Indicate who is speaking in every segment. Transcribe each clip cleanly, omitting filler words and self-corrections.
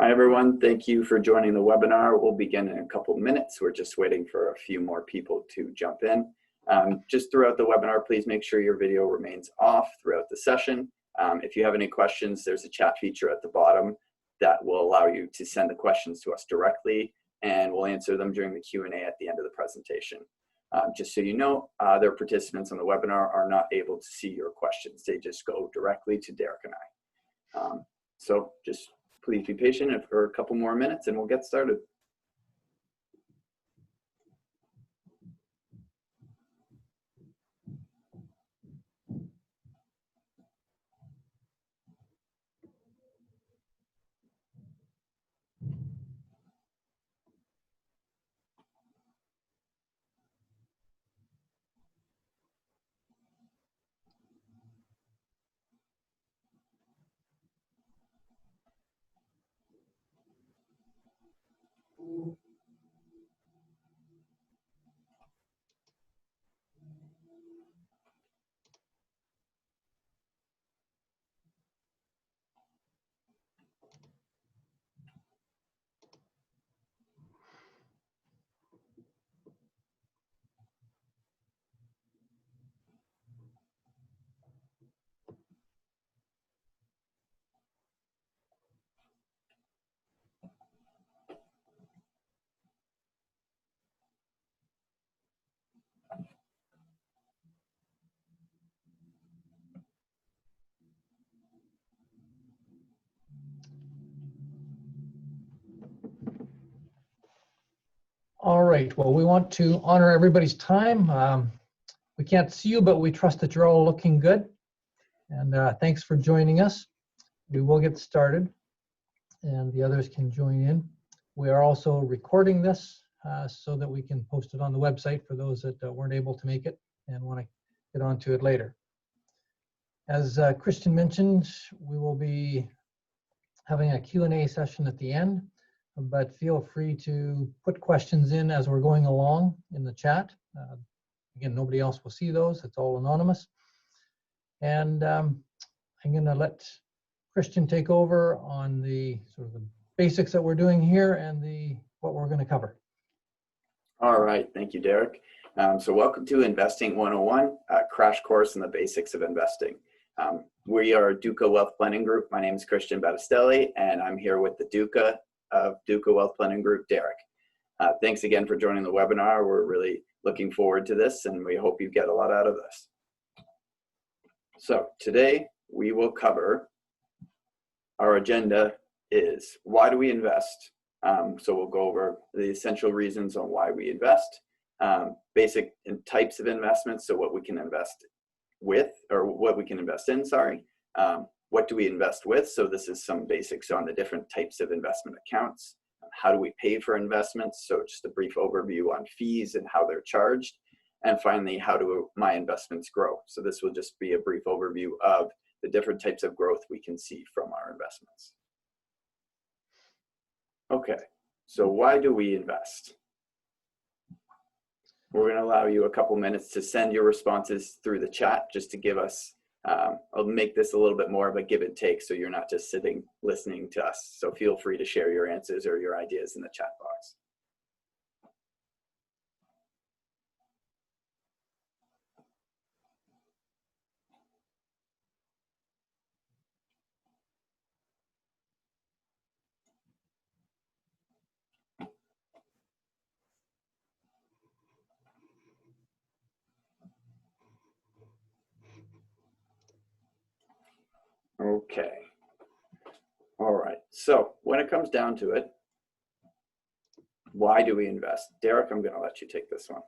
Speaker 1: Hi, everyone. Thank you for joining the webinar. We'll begin in a couple of minutes. We're just waiting for a few more people to jump in. Just throughout the webinar, please make sure your video remains off throughout the session. If you have any questions, there's a chat feature at the bottom that will allow you to send the questions to us directly, and we'll answer them during the Q&A at the end of the presentation. Just so you know, other participants on the webinar are not able to see your questions. They just go directly to Derek and I. So just please be patient for a couple more minutes and we'll get started.
Speaker 2: All right, well, we want to honor everybody's time. We can't see you, but we trust that you're all looking good. And thanks for joining us. We will get started and the others can join in. We are also recording this so that we can post it on the website for those that weren't able to make it and want to get onto it later. As Christian mentioned, we will be having a Q&A session at the end. But feel free to put questions in as we're going along in the chat. Again, nobody else will see those. It's all anonymous. And I'm going to let Christian take over on the sort of the basics that we're doing here and what we're going to cover.
Speaker 1: All right. Thank you, Derek. So welcome to Investing 101, a crash course in the basics of investing. We are Duca Wealth Planning Group. My name is Christian Battistelli, and I'm here with the Duca of Duca Wealth Planning Group, Derek. Thanks again for joining the webinar. We're really looking forward to this and we hope you get a lot out of this. So today we will cover, our agenda is why do we invest? So we'll go over the essential reasons on why we invest, basic types of investments, so what we can invest with or what we can invest in, sorry. What do we invest with? So this is some basics on the different types of investment accounts. How do we pay for investments? So just a brief overview on fees and how they're charged. And finally, how do my investments grow? So this will just be a brief overview of the different types of growth we can see from our investments. Okay, so why do we invest? We're going to allow you a couple minutes to send your responses through the chat just to give us I'll make this a little bit more of a give and take so you're not just sitting listening to us. So feel free to share your answers or your ideas in the chat box. Okay. All right. So when it comes down to it, why do we invest? Derek, I'm going to let you take this one.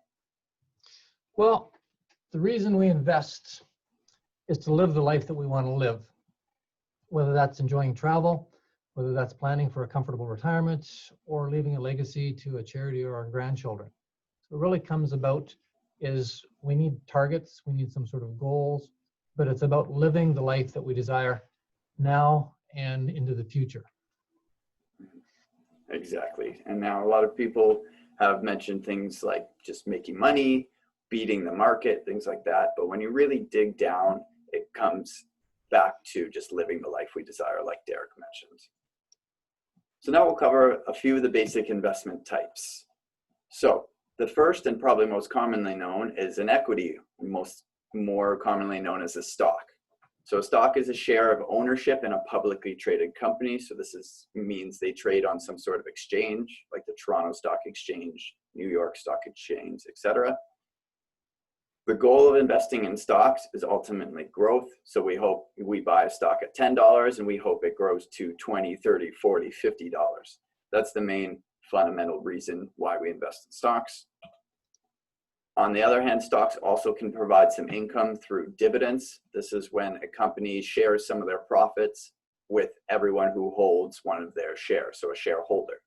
Speaker 2: Well, the reason we invest is to live the life that we want to live, whether that's enjoying travel, whether that's planning for a comfortable retirement, or leaving a legacy to a charity or our grandchildren. So it really comes about is we need targets, we need some sort of goals, but it's about living the life that we desire now and into the future.
Speaker 1: Exactly. And now a lot of people have mentioned things like just making money, beating the market, things like that. But when you really dig down, it comes back to just living the life we desire, like Derek mentioned. So now we'll cover a few of the basic investment types. So the first and probably most commonly known is an equity, more commonly known as a stock. So a stock is a share of ownership in a publicly traded company. So means they trade on some sort of exchange, like the Toronto Stock Exchange, New York Stock Exchange, etc. The goal of investing in stocks is ultimately growth. So we buy a stock at $10 and we hope it grows to $20, $30, $40, $50. That's the main fundamental reason why we invest in stocks. On the other hand, stocks also can provide some income through dividends. This is when a company shares some of their profits with everyone who holds one of their shares, so a shareholder.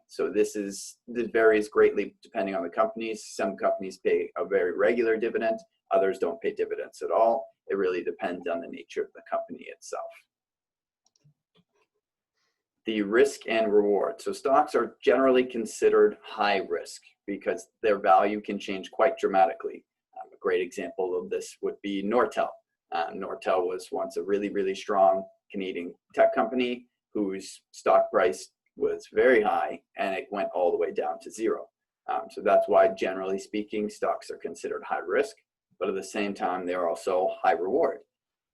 Speaker 1: So this varies greatly depending on the companies. Some companies pay a very regular dividend, others don't pay dividends at all. It really depends on the nature of the company itself. The risk and reward. So stocks are generally considered high risk because their value can change quite dramatically. A great example of this would be Nortel. Nortel was once a really, really strong Canadian tech company whose stock price was very high and it went all the way down to zero. So that's why, generally speaking, stocks are considered high risk, but at the same time, they're also high reward.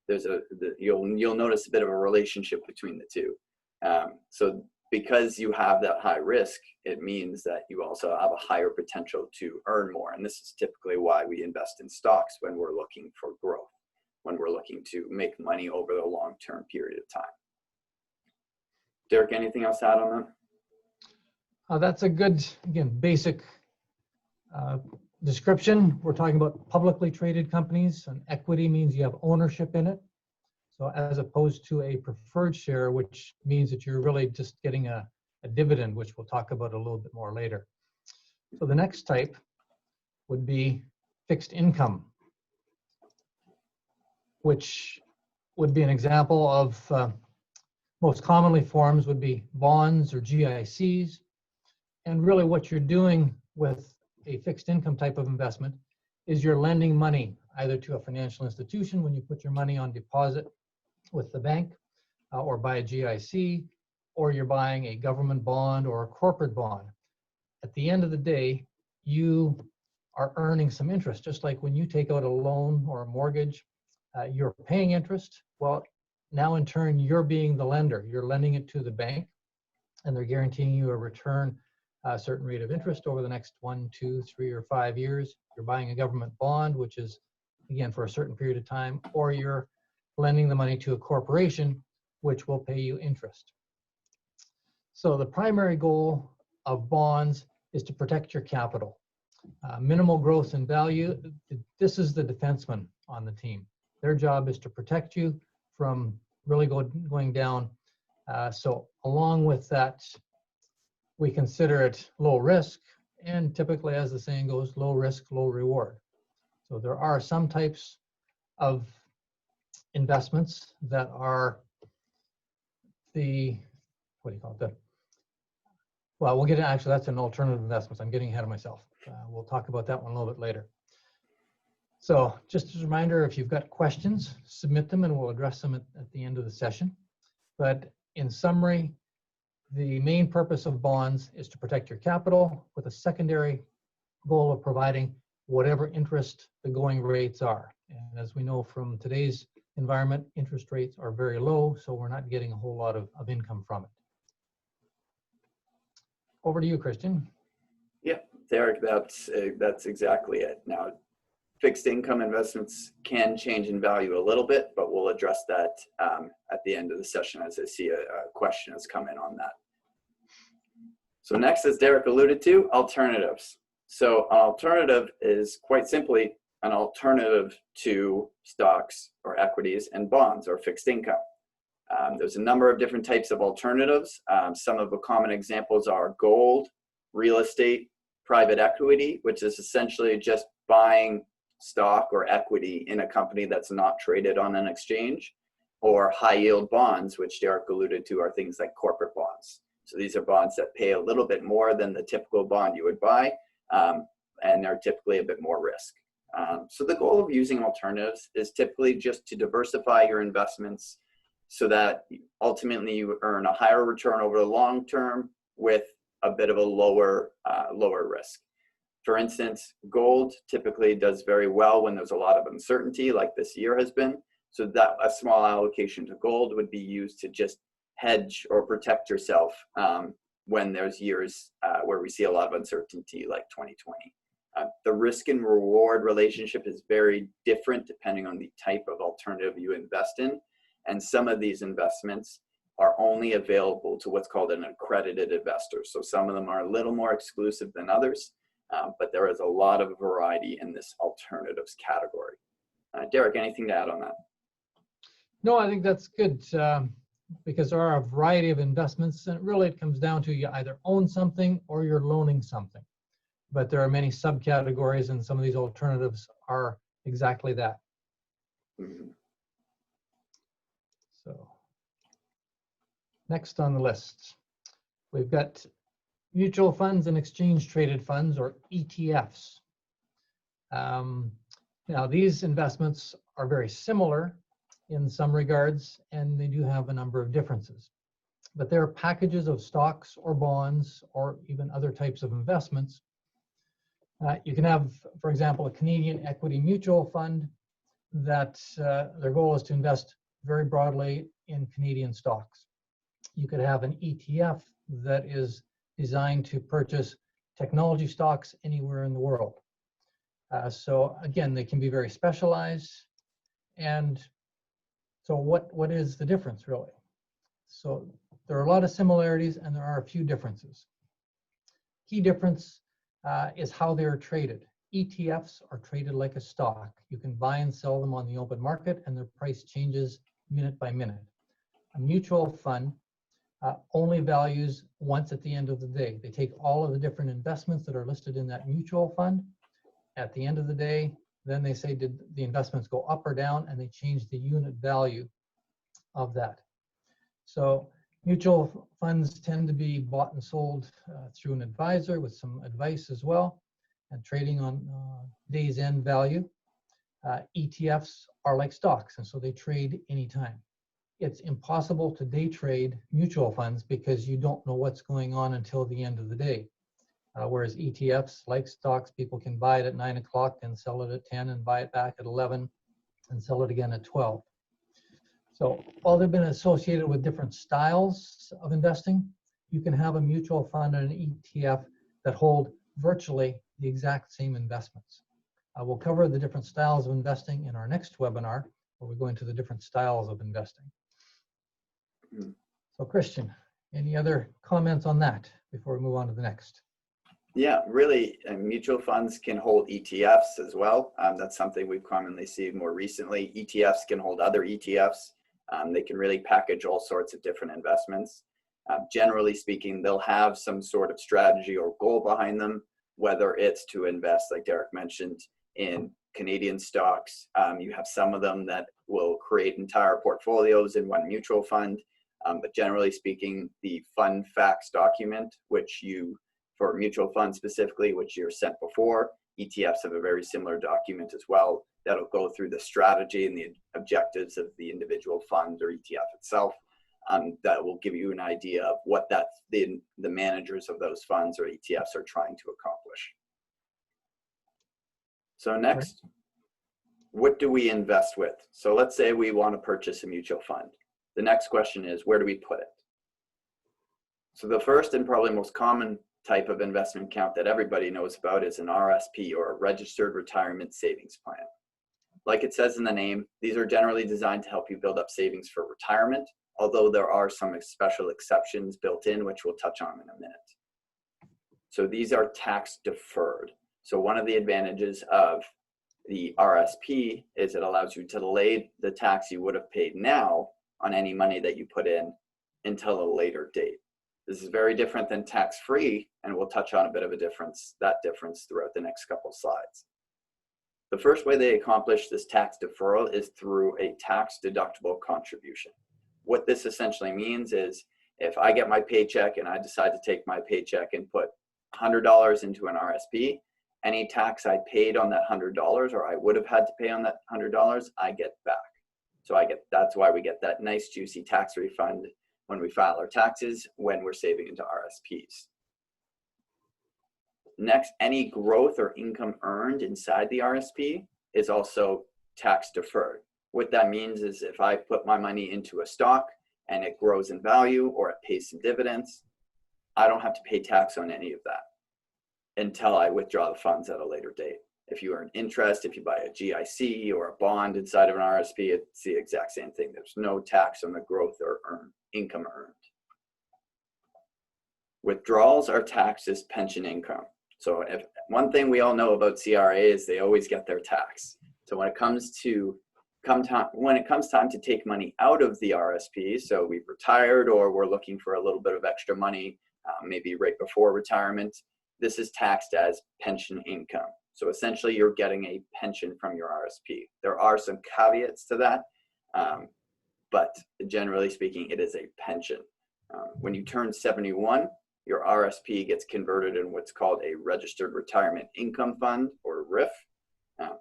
Speaker 1: You'll notice a bit of a relationship between the two. So because you have that high risk, it means that you also have a higher potential to earn more. And this is typically why we invest in stocks when we're looking for growth, when we're looking to make money over the long-term period of time. Derek, anything else to add on that?
Speaker 2: That's a good, again, basic description. We're talking about publicly traded companies, and equity means you have ownership in it. So as opposed to a preferred share, which means that you're really just getting a dividend, which we'll talk about a little bit more later. So the next type would be fixed income, which would be an example of most commonly forms would be bonds or GICs. And really what you're doing with a fixed income type of investment is you're lending money either to a financial institution when you put your money on deposit with the bank or buy a GIC, or you're buying a government bond or a corporate bond. At the end of the day, you are earning some interest, just like when you take out a loan or a mortgage, you're paying interest. Well, now in turn, you're being the lender. You're lending it to the bank, and they're guaranteeing you a return, a certain rate of interest over the next 1, 2, 3, or 5 years. You're buying a government bond, which is, again, for a certain period of time, or you're lending the money to a corporation, which will pay you interest. So the primary goal of bonds is to protect your capital. Minimal growth in value, this is the defenseman on the team. Their job is to protect you from really going down. So along with that, we consider it low risk, and typically, as the saying goes, low risk, low reward. So there are some types of investments that are well, we'll get to, actually, that's an alternative investments. I'm getting ahead of myself. We'll talk about that one a little bit later. So just as a reminder, if you've got questions, submit them and we'll address them at the end of the session. But in summary, the main purpose of bonds is to protect your capital with a secondary goal of providing whatever interest the going rates are. And as we know from today's environment, interest rates are very low, so we're not getting a whole lot of income from it. Over to you, Christian.
Speaker 1: Yeah, Derek, that's exactly it. Now, fixed income investments can change in value a little bit, but we'll address that at the end of the session as I see a question has come in on that. So next, as Derek alluded to, alternatives. So an alternative is quite simply an alternative to stocks or equities and bonds or fixed income. There's a number of different types of alternatives. Some of the common examples are gold, real estate, private equity, which is essentially just buying stock or equity in a company that's not traded on an exchange, or high yield bonds, which Derek alluded to, are things like corporate bonds. So these are bonds that pay a little bit more than the typical bond you would buy, and they're typically a bit more risk. So the goal of using alternatives is typically just to diversify your investments so that ultimately you earn a higher return over the long term with a bit of a lower risk. For instance, gold typically does very well when there's a lot of uncertainty, like this year has been. So that a small allocation to gold would be used to just hedge or protect yourself when there's years where we see a lot of uncertainty, like 2020. The risk and reward relationship is very different depending on the type of alternative you invest in. And some of these investments are only available to what's called an accredited investor. So some of them are a little more exclusive than others, but there is a lot of variety in this alternatives category. Derek, anything to add on that?
Speaker 2: No, I think that's good because there are a variety of investments, and really it comes down to you either own something or you're loaning something. But there are many subcategories, and some of these alternatives are exactly that.
Speaker 1: Mm-hmm.
Speaker 2: So next on the list, we've got mutual funds and exchange traded funds, or ETFs. Now these investments are very similar in some regards, and they do have a number of differences. But they're packages of stocks or bonds or even other types of investments. You can have, for example, a Canadian equity mutual fund that their goal is to invest very broadly in Canadian stocks. You could have an ETF that is designed to purchase technology stocks anywhere in the world. So again, they can be very specialized. And so what is the difference really? So there are a lot of similarities and there are a few differences. Key difference is how they're traded. ETFs are traded like a stock. You can buy and sell them on the open market and their price changes minute by minute. A mutual fund only values once at the end of the day. They take all of the different investments that are listed in that mutual fund. At the end of the day, then they say, did the investments go up or down, and they change the unit value of that. So mutual funds tend to be bought and sold through an advisor with some advice as well, and trading on day's end value. ETFs are like stocks, and so they trade anytime. It's impossible to day trade mutual funds because you don't know what's going on until the end of the day. Whereas ETFs, like stocks, people can buy it at 9 o'clock and sell it at 10 and buy it back at 11 and sell it again at 12. So while they've been associated with different styles of investing, you can have a mutual fund and an ETF that hold virtually the exact same investments. We'll cover the different styles of investing in our next webinar, where we go into the different styles of investing. So Christian, any other comments on that before we move on to the next?
Speaker 1: Yeah, really, mutual funds can hold ETFs as well. That's something we've commonly seen more recently. ETFs can hold other ETFs. They can really package all sorts of different investments. Generally speaking, they'll have some sort of strategy or goal behind them, whether it's to invest, like Derek mentioned, in Canadian stocks. You have some of them that will create entire portfolios in one mutual fund. But generally speaking, the fund facts document, which for mutual funds specifically, which you're sent before, ETFs have a very similar document as well that'll go through the strategy and the objectives of the individual fund or ETF itself. That will give you an idea of what the managers of those funds or ETFs are trying to accomplish. So next, what do we invest with? So let's say we want to purchase a mutual fund. The next question is, where do we put it? So the first and probably most common type of investment account that everybody knows about is an RSP, or a registered retirement savings plan. Like it says in the name, these are generally designed to help you build up savings for retirement, although there are some special exceptions built in, which we'll touch on in a minute. So these are tax deferred. So one of the advantages of the RSP is it allows you to delay the tax you would have paid now on any money that you put in until a later date. This is very different than tax-free, and we'll touch on a bit of that difference throughout the next couple slides. The first way they accomplish this tax deferral is through a tax-deductible contribution. What this essentially means is, if I get my paycheck and I decide to take my paycheck and put $100 into an RSP, any tax I paid on that $100, or I would have had to pay on that $100, I get back. So that's why we get that nice juicy tax refund when we file our taxes when we're saving into RSPs. Next, any growth or income earned inside the RSP is also tax deferred. What that means is if I put my money into a stock and it grows in value or it pays some dividends, I don't have to pay tax on any of that until I withdraw the funds at a later date. If you earn interest, if you buy a GIC or a bond inside of an RSP, it's the exact same thing. There's no tax on the growth or income earned. Withdrawals are taxed as pension income. So if one thing we all know about CRA is they always get their tax. So when it comes time to take money out of the RSP, so we've retired or we're looking for a little bit of extra money, maybe right before retirement, this is taxed as pension income. So essentially you're getting a pension from your RSP. There are some caveats to that, but generally speaking, it is a pension. When you turn 71, your RSP gets converted in what's called a registered retirement income fund, or RIF.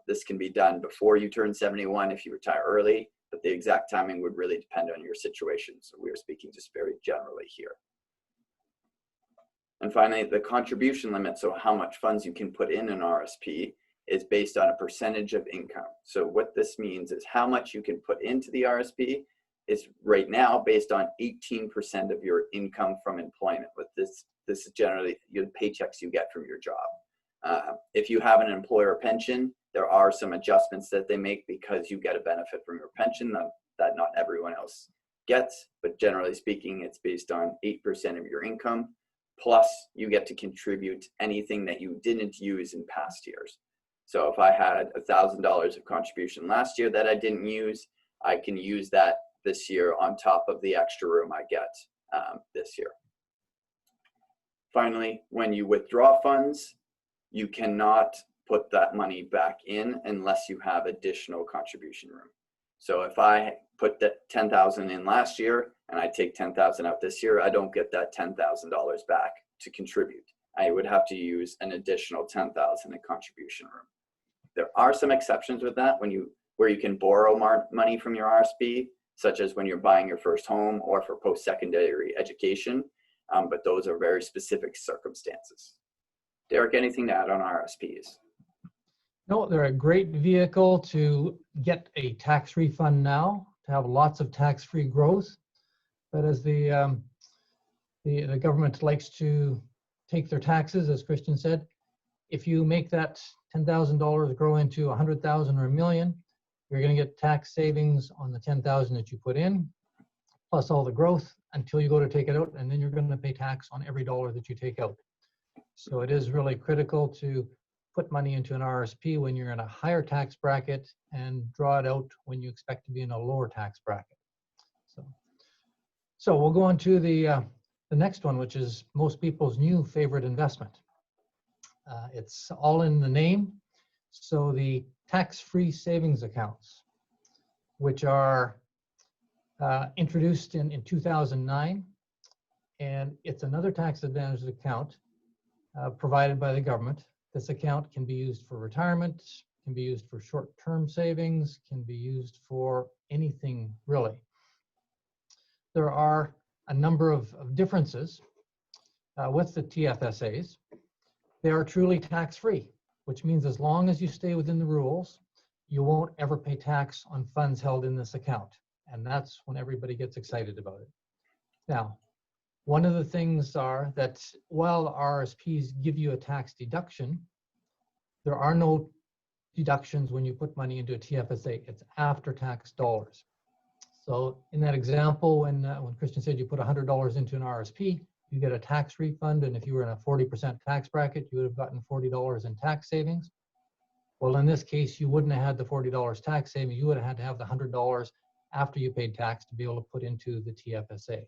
Speaker 1: This can be done before you turn 71 if you retire early, but the exact timing would really depend on your situation. So we are speaking just very generally here. And finally, the contribution limit, so how much funds you can put in an RSP, is based on a percentage of income. So what this means is how much you can put into the RSP is right now based on 18% of your income from employment. With this is generally the paychecks you get from your job. If you have an employer pension, there are some adjustments that they make because you get a benefit from your pension that not everyone else gets, but generally speaking, it's based on 8% of your income, plus you get to contribute anything that you didn't use in past years. So if I had $1,000 of contribution last year that I didn't use, I can use that this year on top of the extra room I get this year. Finally, when you withdraw funds, you cannot put that money back in unless you have additional contribution room. So if I put that $10,000 in last year and I take $10,000 out this year, I don't get that $10,000 back to contribute. I would have to use an additional $10,000 in contribution room. There are some exceptions with that where you can borrow money from your RSP, such as when you're buying your first home or for post-secondary education, but those are very specific circumstances. Derek, anything to add on RSPs?
Speaker 2: No, they're a great vehicle to get a tax refund now, to have lots of tax-free growth. But as the government likes to take their taxes, as Christian said, if you make that $10,000 grow into $100,000 or $1 million, you're going to get tax savings on the $10,000 that you put in, plus all the growth until you go to take it out, and then you're going to pay tax on every dollar that you take out. So it is really critical to put money into an RSP when you're in a higher tax bracket and draw it out when you expect to be in a lower tax bracket. So we'll go on to the next one, which is most people's new favorite investment. It's all in the name. So the tax-free savings accounts, which are introduced in 2009, and it's another tax advantage account provided by the government. This account can be used for retirement, can be used for short-term savings, can be used for anything really. There are a number of differences with the TFSAs. They are truly tax-free, which means as long as you stay within the rules, you won't ever pay tax on funds held in this account. And that's when everybody gets excited about it. Now, one of the things are that while RSPs give you a tax deduction, there are no deductions when you put money into a TFSA. It's after-tax dollars. So in that example, when Christian said you put $100 into an RSP, you get a tax refund, and if you were in a 40% tax bracket, you would have gotten $40 in tax savings. Well, in this case, you wouldn't have had the $40 tax savings. You would have had to have the $100 after you paid tax to be able to put into the TFSA.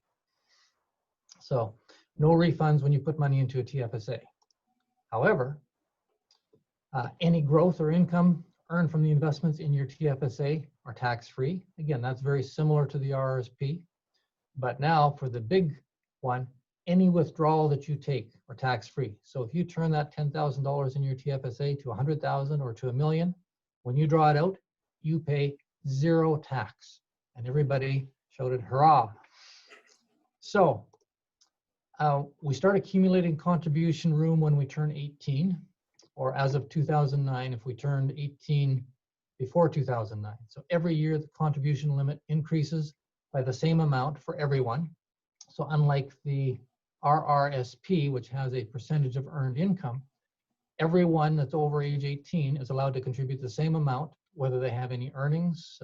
Speaker 2: So no refunds when you put money into a TFSA. However, any growth or income earned from the investments in your TFSA are tax-free. Again, that's very similar to the RSP. But now for the big one, any withdrawal that you take are tax-free. So if you turn that $10,000 in your TFSA to $100,000 or to $1 million, when you draw it out, you pay zero tax And everybody shouted, hurrah. So we start accumulating contribution room when we turn 18, or as of 2009, if we turned 18 before 2009. So every year the contribution limit increases by the same amount for everyone. So unlike the RRSP, which has a percentage of earned income, everyone that's over age 18 is allowed to contribute the same amount, whether they have any earnings,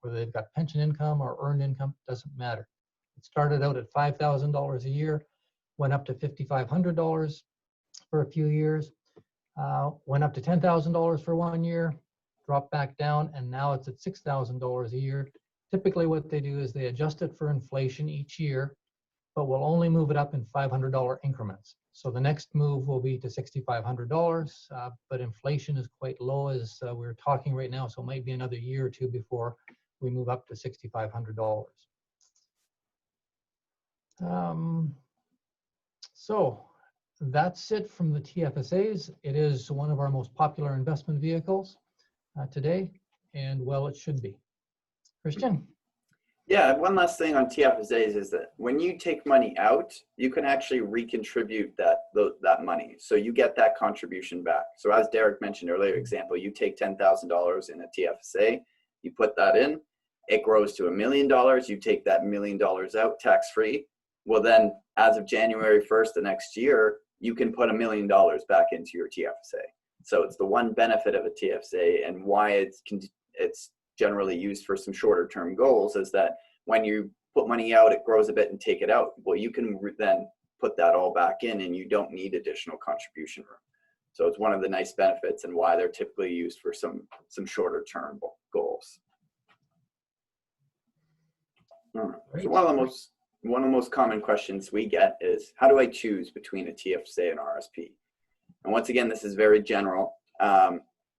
Speaker 2: whether they've got pension income or earned income, doesn't matter. It started out at $5,000 a year, went up to $5,500 for a few years, went up to $10,000 for 1 year, dropped back down, and now it's at $6,000 a year. Typically what they do is they adjust it for inflation each year, but will only move it up in $500 increments. So the next move will be to $6,500, but inflation is quite low as we're talking right now, so it might be another year or two before we move up to $6,500. So that's it from the TFSAs. It is one of our most popular investment vehicles today, and well, it should be. Christian?
Speaker 1: Yeah, one last thing on TFSAs is that when you take money out, you can actually recontribute that money. So you get that contribution back. So as Derek mentioned earlier, example, you take $10,000 in a TFSA, you put that in, it grows to $1 million, you take that $1 million out tax-free. Well then, as of January 1st the next year, you can put $1 million back into your TFSA. So it's the one benefit of a TFSA, and why it's generally used for some shorter term goals is that when you put money out, it grows a bit and take it out. Well, you can then put that all back in and you don't need additional contribution room. So it's one of the nice benefits and why they're typically used for some shorter term goals. So one of the most common questions we get is, how do I choose between a TFSA and RSP? And once again, this is very general.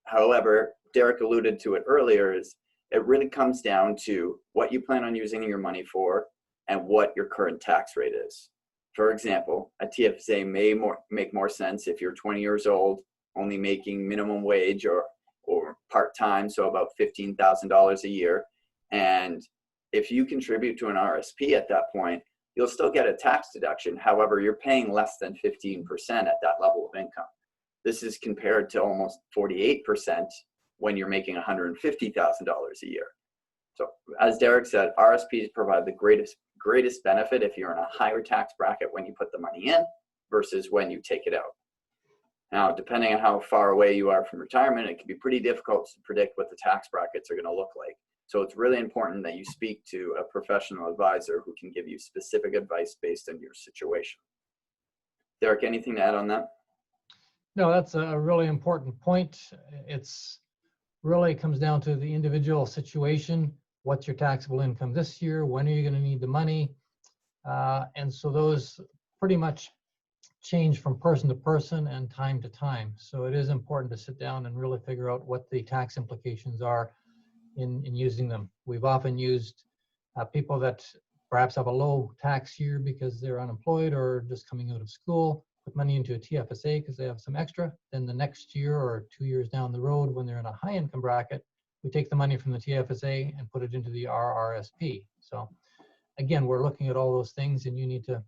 Speaker 1: However, Derek alluded to it earlier, is it really comes down to what you plan on using your money for and what your current tax rate is. For example, a TFSA may make more sense if you're 20 years old, only making minimum wage or part-time, so about $15,000 a year. And if you contribute to an RSP at that point, you'll still get a tax deduction. However, you're paying less than 15% at that level of income. This is compared to almost 48% when you're making $150,000 a year. So as Derek said, RSPs provide the greatest benefit if you're in a higher tax bracket when you put the money in versus when you take it out. Now, depending on how far away you are from retirement, it can be pretty difficult to predict what the tax brackets are going to look like. So it's really important that you speak to a professional advisor who can give you specific advice based on your situation. Derek, anything to add on that?
Speaker 2: No, that's a really important point. It's really comes down to the individual situation. What's your taxable income this year? When are you going to need the money? And so those pretty much change from person to person and time to time. So it is important to sit down and really figure out what the tax implications are in using them. We've often used people that perhaps have a low tax year because they're unemployed or just coming out of school, put money into a TFSA because they have some extra. Then the next year or 2 years down the road, when they're in a high income bracket, we take the money from the TFSA and put it into the RRSP. So again, we're looking at all those things, and you need to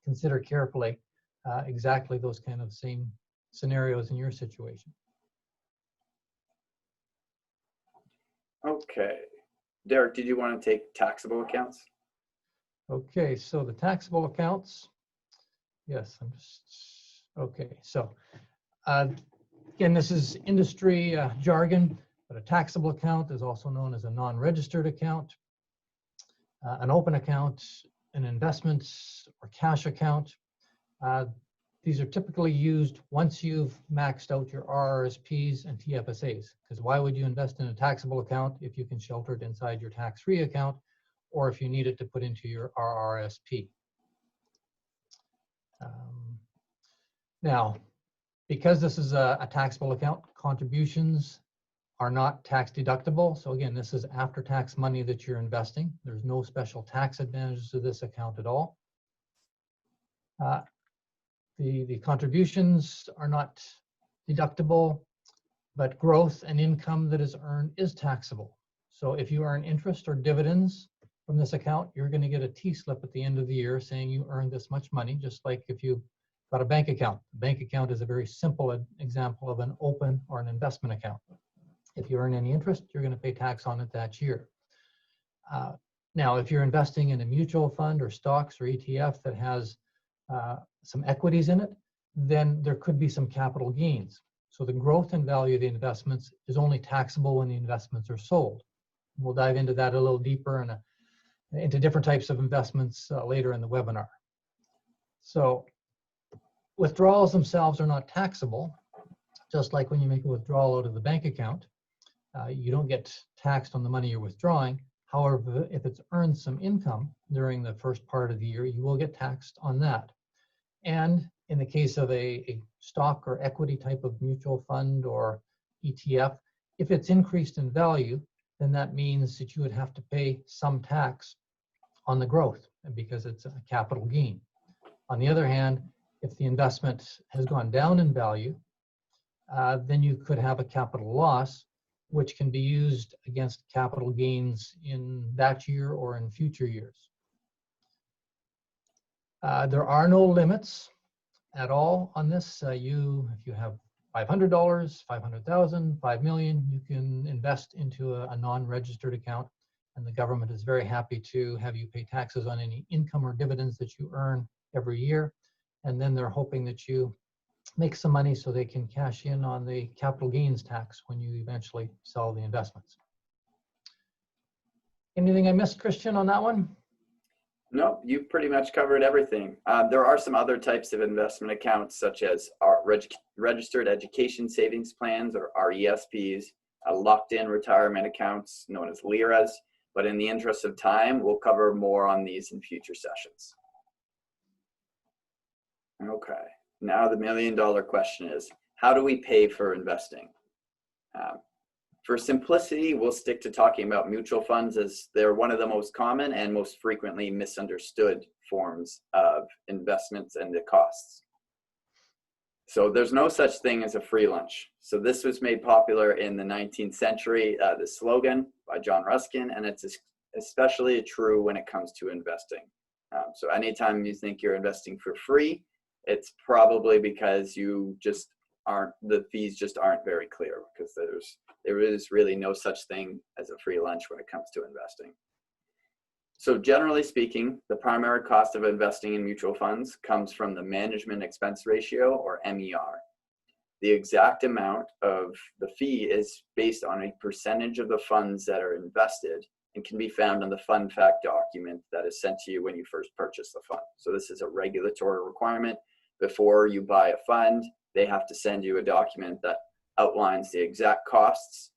Speaker 2: consider carefully exactly those kind of same scenarios in your situation.
Speaker 1: Okay. Derek, did you want to take taxable accounts?
Speaker 2: Okay, so the taxable accounts. Yes, I'm just, okay. So again, this is industry jargon, but a taxable account is also known as a non-registered account, an open account, an investments or cash account. These are typically used once you've maxed out your RRSPs and TFSAs, because why would you invest in a taxable account if you can shelter it inside your tax-free account, or if you need it to put into your RRSP? Now, because this is a taxable account, contributions are not tax deductible. So again, this is after-tax money that you're investing. There's no special tax advantages to this account at all. The contributions are not deductible, but growth and income that is earned is taxable. So if you earn interest or dividends from this account, you're going to get a T-slip at the end of the year saying you earned this much money, just like if you got a bank account. A bank account is a very simple example of an open or an investment account. If you earn any interest, you're going to pay tax on it that year. Now, if you're investing in a mutual fund or stocks or ETF that has some equities in it, then there could be some capital gains. So the growth and value of the investments is only taxable when the investments are sold. We'll dive into that a little deeper and into different types of investments later in the webinar. So withdrawals themselves are not taxable, just like when you make a withdrawal out of the bank account. You don't get taxed on the money you're withdrawing. However, if it's earned some income during the first part of the year, you will get taxed on that. And in the case of a stock or equity type of mutual fund or ETF, if it's increased in value, then that means that you would have to pay some tax on the growth because it's a capital gain. On the other hand, if the investment has gone down in value, then you could have a capital loss, which can be used against capital gains in that year or in future years. There are no limits at all on this. If you have $500, 500,000, 5 million, you can invest into a non-registered account, and the government is very happy to have you pay taxes on any income or dividends that you earn every year. And then they're hoping that you make some money so they can cash in on the capital gains tax when you eventually sell the investments. Anything I missed, Christian, on that one?
Speaker 1: No, you've pretty much covered everything. There are some other types of investment accounts, such as our registered education savings plans, or RESPs, locked-in retirement accounts known as LIRAs. But in the interest of time, we'll cover more on these in future sessions. Okay, now the million-dollar question is, how do we pay for investing? For simplicity, we'll stick to talking about mutual funds as they're one of the most common and most frequently misunderstood forms of investments and the costs. So there's no such thing as a free lunch. So this was made popular in the 19th century, the slogan by John Ruskin, and it's especially true when it comes to investing. So anytime you think you're investing for free, it's probably because the fees just aren't very clear, because there is really no such thing as a free lunch when it comes to investing. So generally speaking, the primary cost of investing in mutual funds comes from the management expense ratio, or MER. The exact amount of the fee is based on a percentage of the funds that are invested and can be found in the fund fact document that is sent to you when you first purchase the fund. So this is a regulatory requirement. Before you buy a fund, they have to send you a document that outlines the exact costs,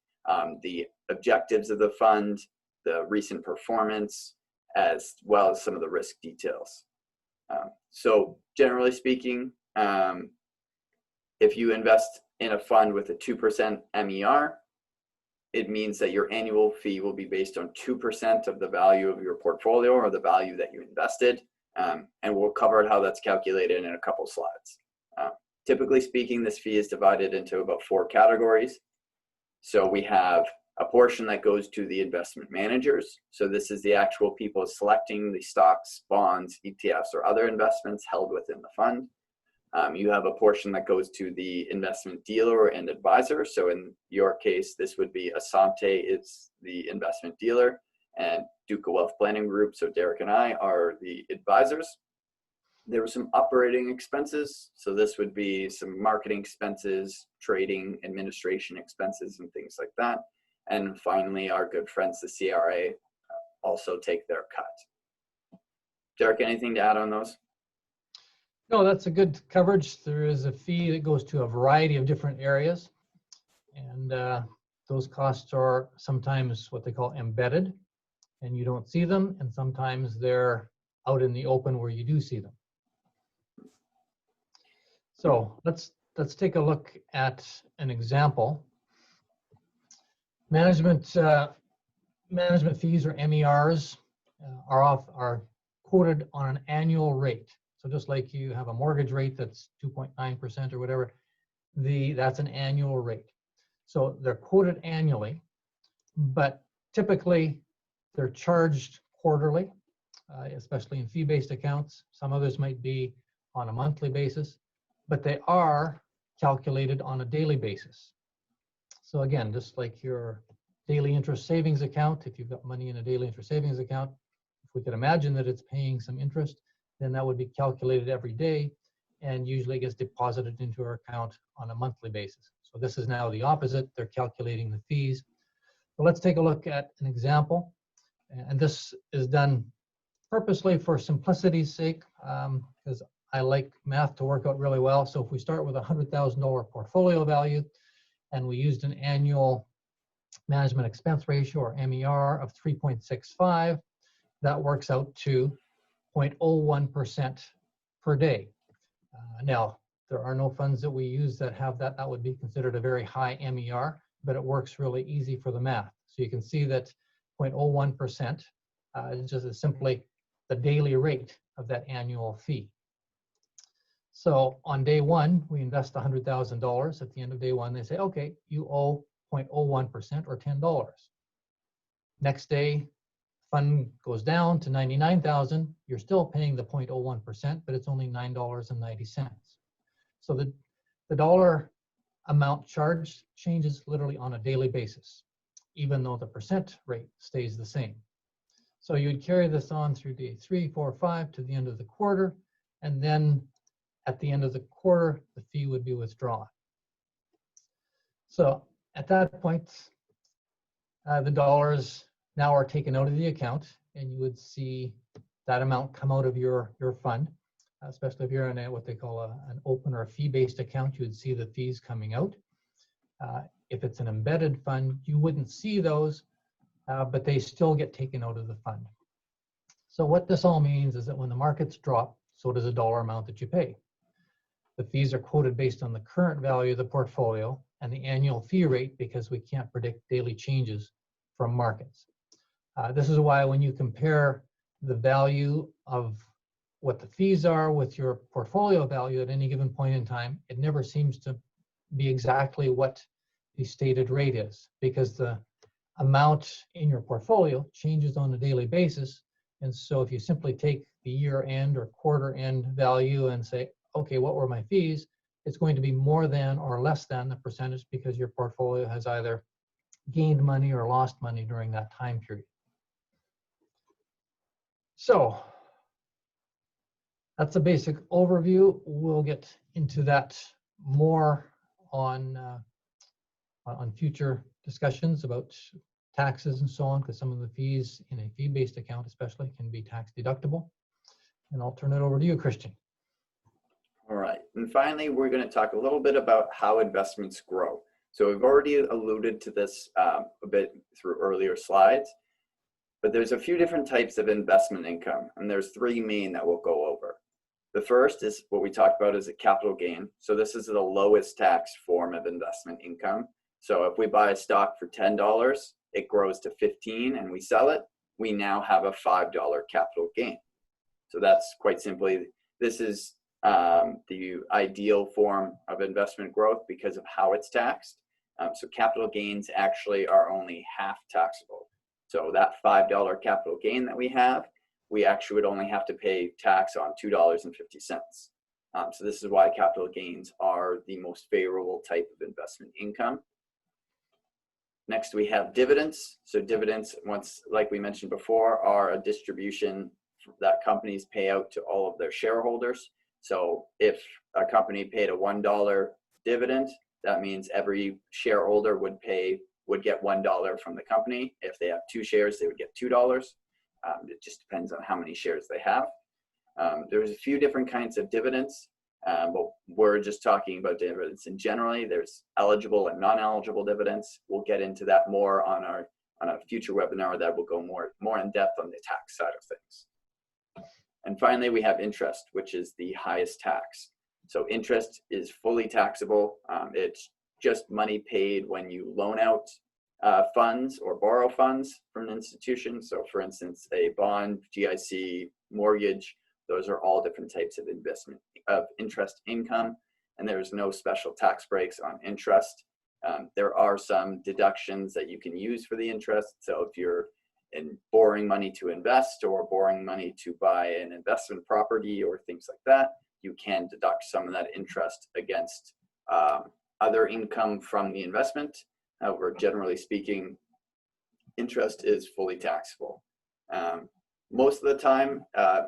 Speaker 1: the objectives of the fund, the recent performance, as well as some of the risk details. So generally speaking, if you invest in a fund with a 2% MER, it means that your annual fee will be based on 2% of the value of your portfolio, or the value that you invested. And we'll cover how that's calculated in a couple slides. Typically speaking, this fee is divided into about 4 categories. So we have a portion that goes to the investment managers. So this is the actual people selecting the stocks, bonds, ETFs, or other investments held within the fund. You have a portion that goes to the investment dealer and advisor. So in your case, this would be Asante is the investment dealer, and Duca Wealth Planning Group, so Derek and I, are the advisors. There were some operating expenses. So this would be some marketing expenses, trading, administration expenses, and things like that. And finally, our good friends, the CRA, also take their cut. Derek, anything to add on those?
Speaker 2: No, that's a good coverage. There is a fee that goes to a variety of different areas. And those costs are sometimes what they call embedded, and you don't see them. And sometimes they're out in the open where you do see them. So let's take a look at an example. Management fees, or MERs, are quoted on an annual rate. So just like you have a mortgage rate that's 2.9% or whatever, that's an annual rate. So they're quoted annually, but typically, they're charged quarterly, especially in fee-based accounts. Some others might be on a monthly basis, but they are calculated on a daily basis. So again, just like your daily interest savings account, if you've got money in a daily interest savings account, if we could imagine that it's paying some interest, then that would be calculated every day and usually gets deposited into our account on a monthly basis. So this is now the opposite. They're calculating the fees. So let's take a look at an example. And this is done purposely for simplicity's sake, because I like math to work out really well. So if we start with a $100,000 portfolio value and we used an annual management expense ratio, or MER, of 3.65, that works out to 0.01% per day. Now, there are no funds that we use that have that. That would be considered a very high MER, but it works really easy for the math. So you can see that 0.01% is just simply the daily rate of that annual fee. So on day one, we invest $100,000. At the end of day one, they say, okay, you owe 0.01% or $10. Next day, fund goes down to 99,000. You're still paying the 0.01%, but it's only $9.90. So the dollar amount charged changes literally on a daily basis, even though the percent rate stays the same. So you'd carry this on through day 3, 4, 5 to the end of the quarter, and then at the end of the quarter, the fee would be withdrawn. So at that point, the dollars now are taken out of the account, and you would see that amount come out of your fund, especially if you're in what they call an open or a fee-based account, you would see the fees coming out. If it's an embedded fund, you wouldn't see those, but they still get taken out of the fund. So what this all means is that when the markets drop, so does the dollar amount that you pay. The fees are quoted based on the current value of the portfolio and the annual fee rate, because we can't predict daily changes from markets. This is why when you compare the value of what the fees are with your portfolio value at any given point in time, it never seems to be exactly what the stated rate is, because the amount in your portfolio changes on a daily basis. And so if you simply take the year end or quarter end value and say, okay, what were my fees? It's going to be more than or less than the percentage, because your portfolio has either gained money or lost money during that time period. So that's a basic overview. We'll get into that more on future discussions about taxes and so on, because some of the fees in a fee-based account especially can be tax deductible. And I'll turn it over to you, Christian.
Speaker 1: All right, and finally, we're going to talk a little bit about how investments grow. So we've already alluded to this a bit through earlier slides, but there's a few different types of investment income, and there's three main that we'll go over. The first is what we talked about as a capital gain. So this is the lowest tax form of investment income. So if we buy a stock for $10, it grows to $15 and we sell it, we now have a $5 capital gain. So that's quite simply, this is the ideal form of investment growth because of how it's taxed. So capital gains actually are only half taxable. So that $5 capital gain that we have, we actually would only have to pay tax on $2.50. So this is why capital gains are the most favorable type of investment income. Next, we have dividends. So dividends, once, like we mentioned before, are a distribution that companies pay out to all of their shareholders. So if a company paid a $1 dividend, that means every shareholder would get $1 from the company. If they have 2 shares, they would get $2. It just depends on how many shares they have. There's a few different kinds of dividends, but we're just talking about dividends. And generally, there's eligible and non-eligible dividends. We'll get into that more on a future webinar that will go more in depth on the tax side of things. And finally, we have interest, which is the highest tax. So interest is fully taxable. It's just money paid when you loan out funds or borrow funds from an institution. So for instance, a bond, GIC, mortgage, those are all different types of investment of interest income. And there's no special tax breaks on interest. There are some deductions that you can use for the interest. So if you're borrowing money to invest or borrowing money to buy an investment property or things like that, you can deduct some of that interest against other income from the investment. However, generally speaking, interest is fully taxable. Most of the time,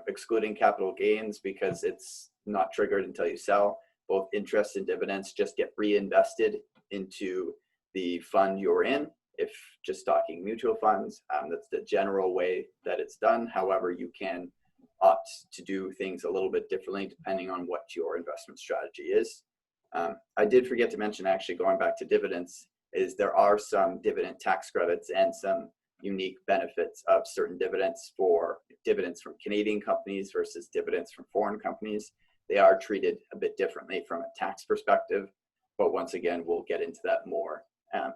Speaker 1: excluding capital gains, because it's not triggered until you sell, both interest and dividends just get reinvested into the fund you're in. If just talking mutual funds, that's the general way that it's done. However, you can opt to do things a little bit differently depending on what your investment strategy is. I did forget to mention, actually, going back to dividends, is there are some dividend tax credits and some unique benefits of certain dividends for dividends from Canadian companies versus dividends from foreign companies. They are treated a bit differently from a tax perspective, but once again, we'll get into that more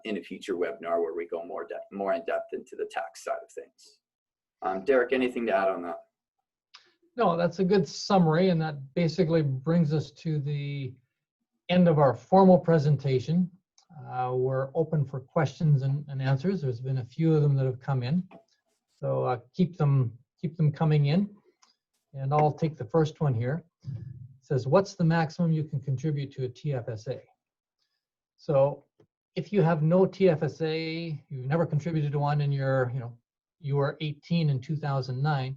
Speaker 1: in a future webinar where we go more in depth into the tax side of things. Derek, anything to add on that?
Speaker 2: No, that's a good summary, and that basically brings us to the end of our formal presentation. We're open for questions and answers. There's been a few of them that have come in, so keep them coming in. And I'll take the first one here. It says, what's the maximum you can contribute to a TFSA? So if you have no TFSA, you've never contributed to one, and you were 18 in 2009,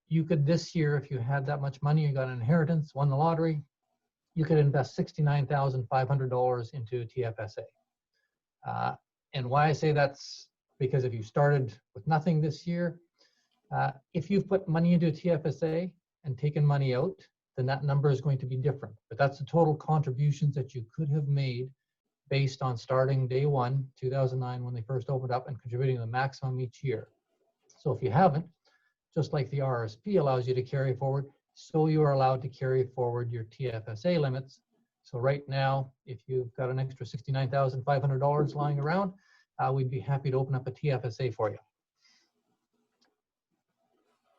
Speaker 2: you could this year, if you had that much money, you got an inheritance, won the lottery, you could invest $69,500 into TFSA. And why I say that's because if you started with nothing this year, if you've put money into a TFSA and taken money out, then that number is going to be different. But that's the total contributions that you could have made based on starting day one, 2009, when they first opened up, and contributing the maximum each year. So if you haven't, just like the RSP allows you to carry forward, so you are allowed to carry forward your TFSA limits. So right now, if you've got an extra $69,500 lying around, we'd be happy to open up a TFSA for you.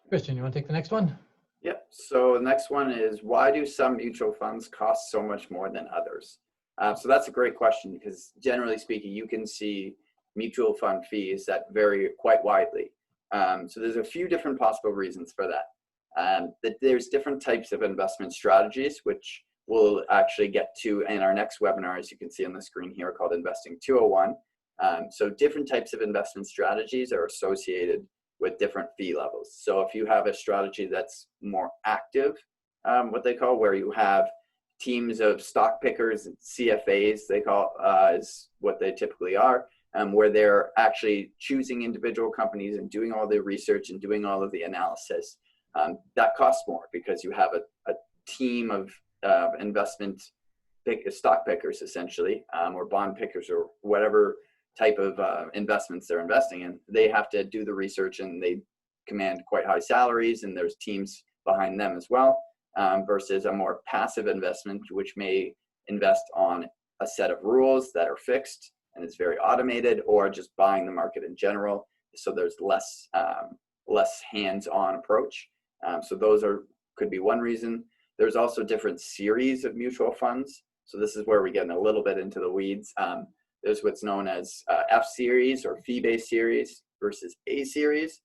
Speaker 2: Christian, you want to take the next one?
Speaker 1: Yep. So the next one is, why do some mutual funds cost so much more than others? So that's a great question, because generally speaking, you can see mutual fund fees that vary quite widely. So there's a few different possible reasons for that. There's different types of investment strategies, which we'll actually get to in our next webinar, as you can see on the screen here, called Investing 201. So different types of investment strategies are associated with different fee levels. So if you have a strategy that's more active, what they call, where you have teams of stock pickers, CFAs, they call is what they typically are, where they're actually choosing individual companies and doing all the research and doing all of the analysis. That costs more because you have a team of stock pickers, essentially, or bond pickers, or whatever type of investments they're investing in. They have to do the research, and they command quite high salaries, and there's teams behind them as well, versus a more passive investment, which may invest on a set of rules that are fixed and it's very automated, or just buying the market in general. So there's less hands-on approach. So those could be one reason. There's also different series of mutual funds. So this is where we get a little bit into the weeds. There's what's known as F series or fee-based series versus A series.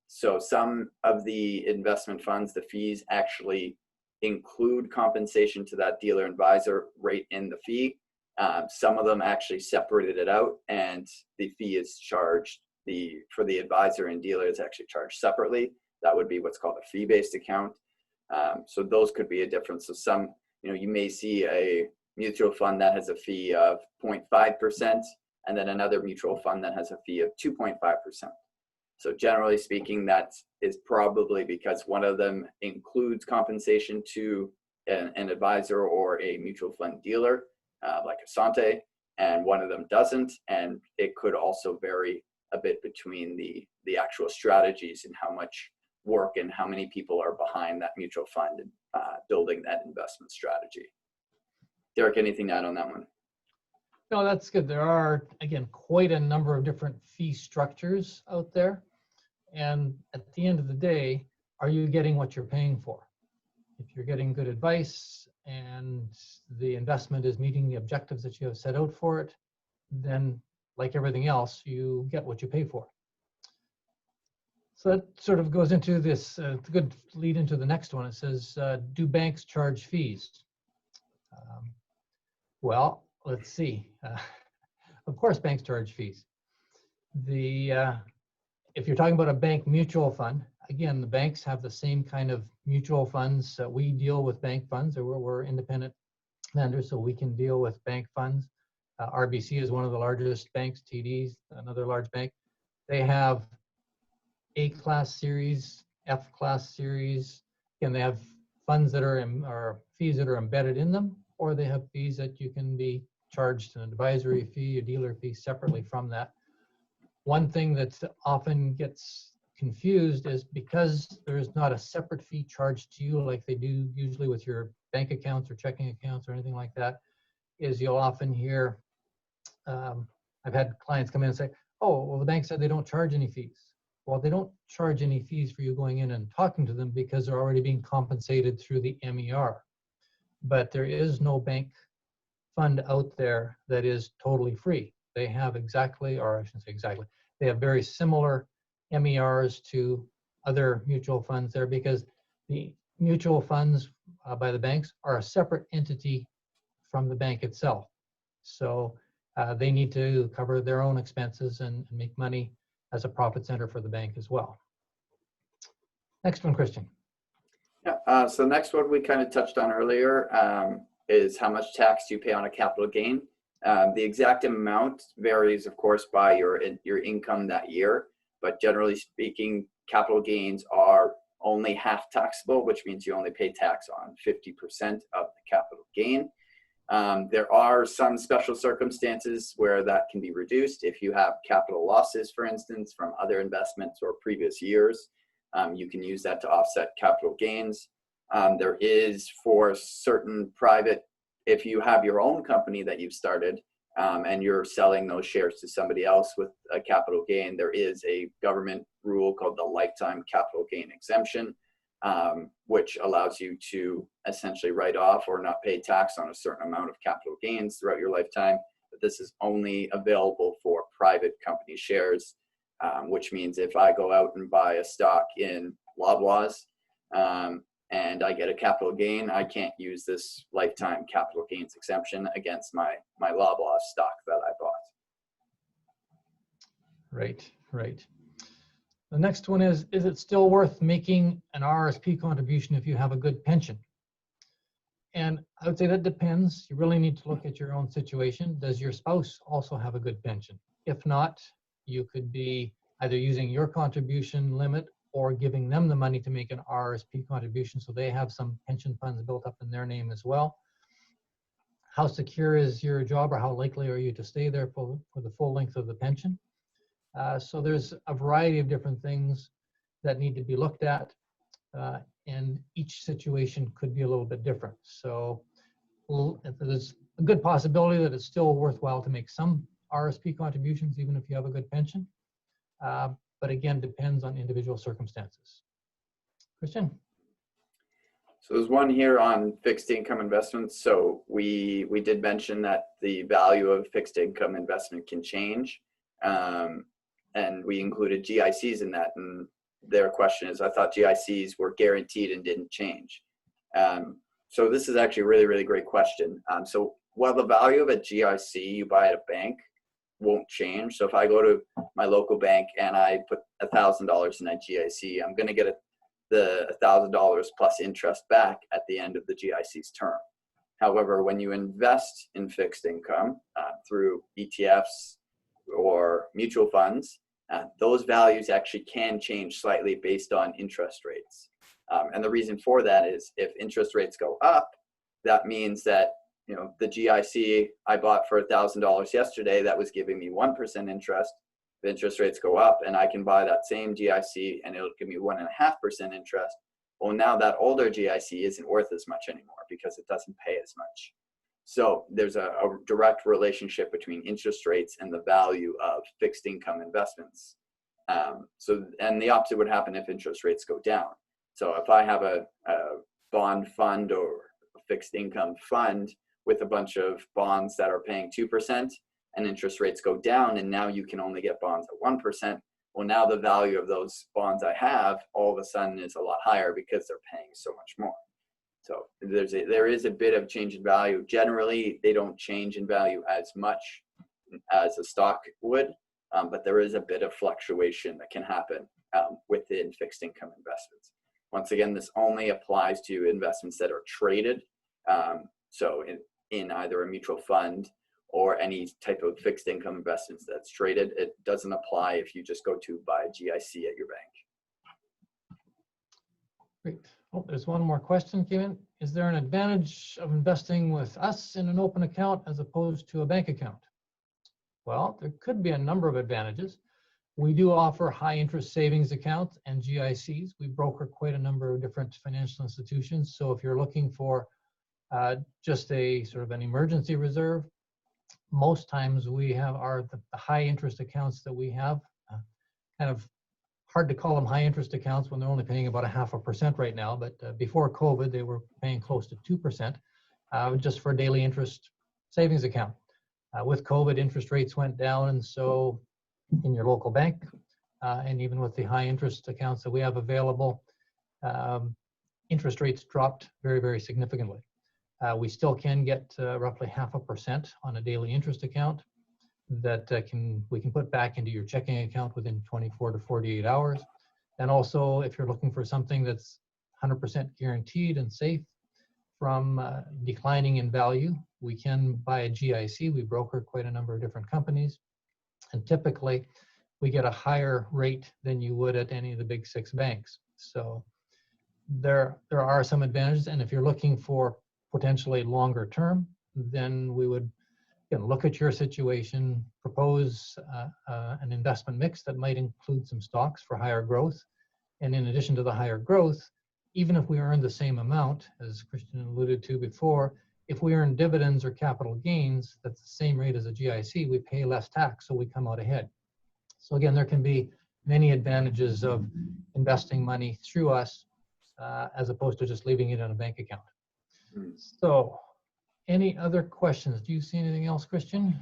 Speaker 1: So some of the investment funds, the fees actually include compensation to that dealer advisor rate in the fee. Some of them actually separated it out, and the fee is charged, for the advisor and dealer is actually charged separately. That would be what's called a fee-based account. So those could be a difference. So some, you may see a mutual fund that has a fee of 0.5%, and then another mutual fund that has a fee of 2.5%. So generally speaking, that is probably because one of them includes compensation to an advisor or a mutual fund dealer, like Asante, and one of them doesn't. And it could also vary a bit between the actual strategies and how much work and how many people are behind that mutual fund and building that investment strategy. Derek, anything to add on that one?
Speaker 2: No, that's good. There are, again, quite a number of different fee structures out there. And at the end of the day, are you getting what you're paying for? If you're getting good advice and the investment is meeting the objectives that you have set out for it, then like everything else, you get what you pay for. So that sort of goes into this, it's a good lead into the next one. It says, do banks charge fees? Well, let's see. Of course, banks charge fees. If you're talking about a bank mutual fund, again, the banks have the same kind of mutual funds. We deal with bank funds, or we're independent vendors, so we can deal with bank funds. RBC is one of the largest banks, TD's another large bank. They have A-class series, F-class series, and they have funds that or fees that are embedded in them, or they have fees that you can be charged an advisory fee, a dealer fee separately from that. One thing that often gets confused is because there is not a separate fee charged to you like they do usually with your bank accounts or checking accounts or anything like that, is you'll often hear, I've had clients come in and say, oh, well, the bank said they don't charge any fees. Well, they don't charge any fees for you going in and talking to them because they're already being compensated through the MER. But there is no bank fund out there that is totally free. They have exactly, or I shouldn't say exactly, they have very similar MERs to other mutual funds there, because the mutual funds by the banks are a separate entity from the bank itself. So they need to cover their own expenses and make money as a profit center for the bank as well. Next one, Christian.
Speaker 1: Yeah, so the next one we kind of touched on earlier is how much tax do you pay on a capital gain. The exact amount varies, of course, by your income that year, but generally speaking, capital gains are only half taxable, which means you only pay tax on 50% of the capital gain. There are some special circumstances where that can be reduced. If you have capital losses, for instance, from other investments or previous years, you can use that to offset capital gains. There is for certain private, if you have your own company that you've started and you're selling those shares to somebody else with a capital gain, there is a government rule called the lifetime capital gain exemption, which allows you to essentially write off or not pay tax on a certain amount of capital gains throughout your lifetime. But this is only available for private company shares, which means if I go out and buy a stock in Loblaws and I get a capital gain, I can't use this lifetime capital gains exemption against my Loblaws stock that I bought.
Speaker 2: Right, right. The next one is it still worth making an RSP contribution if you have a good pension? And I would say that depends. You really need to look at your own situation. Does your spouse also have a good pension? If not, you could be either using your contribution limit or giving them the money to make an RSP contribution so they have some pension funds built up in their name as well. How secure is your job, or how likely are you to stay there for the full length of the pension? So there's a variety of different things that need to be looked at, and each situation could be a little bit different. So there's a good possibility that it's still worthwhile to make some RSP contributions, even if you have a good pension. But again, depends on individual circumstances. Christian?
Speaker 1: So there's one here on fixed income investments. So we did mention that the value of fixed income investment can change. And we included GICs in that. And their question is, I thought GICs were guaranteed and didn't change. So this is actually a really, really great question. So while the value of a GIC you buy at a bank won't change. So if I go to my local bank and I put $1,000 in a GIC, I'm going to get the $1,000 plus interest back at the end of the GIC's term. However, when you invest in fixed income through ETFs or mutual funds, those values actually can change slightly based on interest rates. And the reason for that is if interest rates go up, that means that the GIC I bought for $1,000 yesterday that was giving me 1% interest. The interest rates go up and I can buy that same GIC and it'll give me 1.5% interest. Well, now that older GIC isn't worth as much anymore because it doesn't pay as much. So there's a direct relationship between interest rates and the value of fixed income investments. And the opposite would happen if interest rates go down. So if I have a bond fund or a fixed income fund with a bunch of bonds that are paying 2% and interest rates go down, and now you can only get bonds at 1%. Well, now the value of those bonds I have all of a sudden is a lot higher because they're paying so much more. So there is a bit of change in value. Generally, they don't change in value as much as a stock would, but there is a bit of fluctuation that can happen within fixed income investments. Once again, this only applies to investments that are traded. So in either a mutual fund or any type of fixed income investments that's traded. It doesn't apply if you just go to buy a GIC at your bank.
Speaker 2: Great. Oh, there's one more question came in. Is there an advantage of investing with us in an open account as opposed to a bank account? Well, there could be a number of advantages. We do offer high interest savings accounts and GICs. We broker quite a number of different financial institutions. So if you're looking for just a sort of an emergency reserve, most times we have the high interest accounts that we have. Kind of hard to call them high interest accounts when they're only paying about 0.5% right now, but before COVID they were paying close to 2% just for a daily interest savings account. With COVID, interest rates went down, and so in your local bank and even with the high interest accounts that we have available, interest rates dropped very, very significantly. We still can get roughly 0.5% on a daily interest account that we can put back into your checking account within 24 to 48 hours. And also, if you're looking for something that's 100% guaranteed and safe from declining in value, we can buy a GIC. We broker quite a number of different companies, and typically we get a higher rate than you would at any of the big 6 banks. So there are some advantages, and if you're looking for potentially longer term, then we would look at your situation, propose an investment mix that might include some stocks for higher growth. And in addition to the higher growth, even if we earn the same amount, as Christian alluded to before, if we earn dividends or capital gains, that's the same rate as a GIC, we pay less tax, so we come out ahead. So again, there can be many advantages of investing money through us as opposed to just leaving it in a bank account. So, any other questions? Do you see anything else, Christian?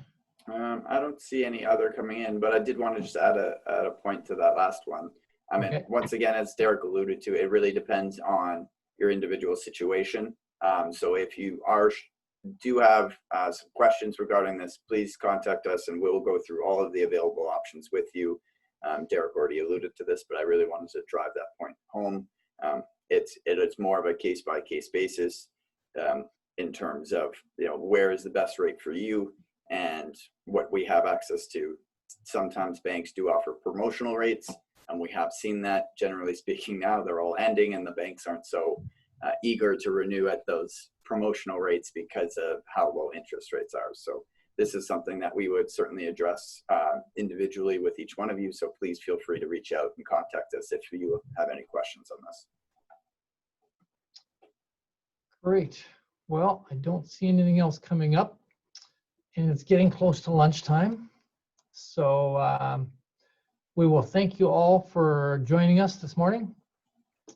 Speaker 1: I don't see any other coming in, but I did want to just add a point to that last one. I mean, once again, as Derek alluded to, it really depends on your individual situation. So if you do have some questions regarding this, please contact us and we'll go through all of the available options with you. Derek already alluded to this, but I really wanted to drive that point home. It's more of a case-by-case basis. In terms of where is the best rate for you and what we have access to. Sometimes banks do offer promotional rates, and we have seen that. Generally speaking, now they're all ending, and the banks aren't so eager to renew at those promotional rates because of how low interest rates are. So this is something that we would certainly address individually with each one of you. So please feel free to reach out and contact us if you have any questions on this.
Speaker 2: Great. Well, I don't see anything else coming up, and it's getting close to lunchtime. So we will thank you all for joining us this morning,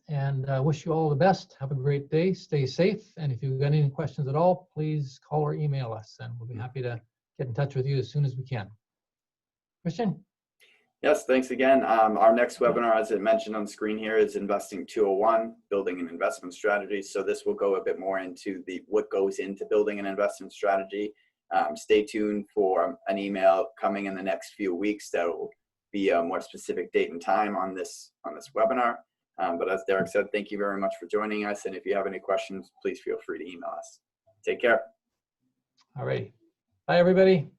Speaker 2: and wish you all the best. Have a great day. Stay safe. And if you've got any questions at all, please call or email us, and we'll be happy to get in touch with you as soon as we can. Christian?
Speaker 1: Yes, thanks again. Our next webinar, as it mentioned on the screen here, is Investing 201, Building an Investment Strategy. So this will go a bit more into what goes into building an investment strategy. Stay tuned for an email coming in the next few weeks that will be a more specific date and time on this webinar. But as Derek said, thank you very much for joining us. And if you have any questions, please feel free to email us. Take care.
Speaker 2: All right. Bye, everybody.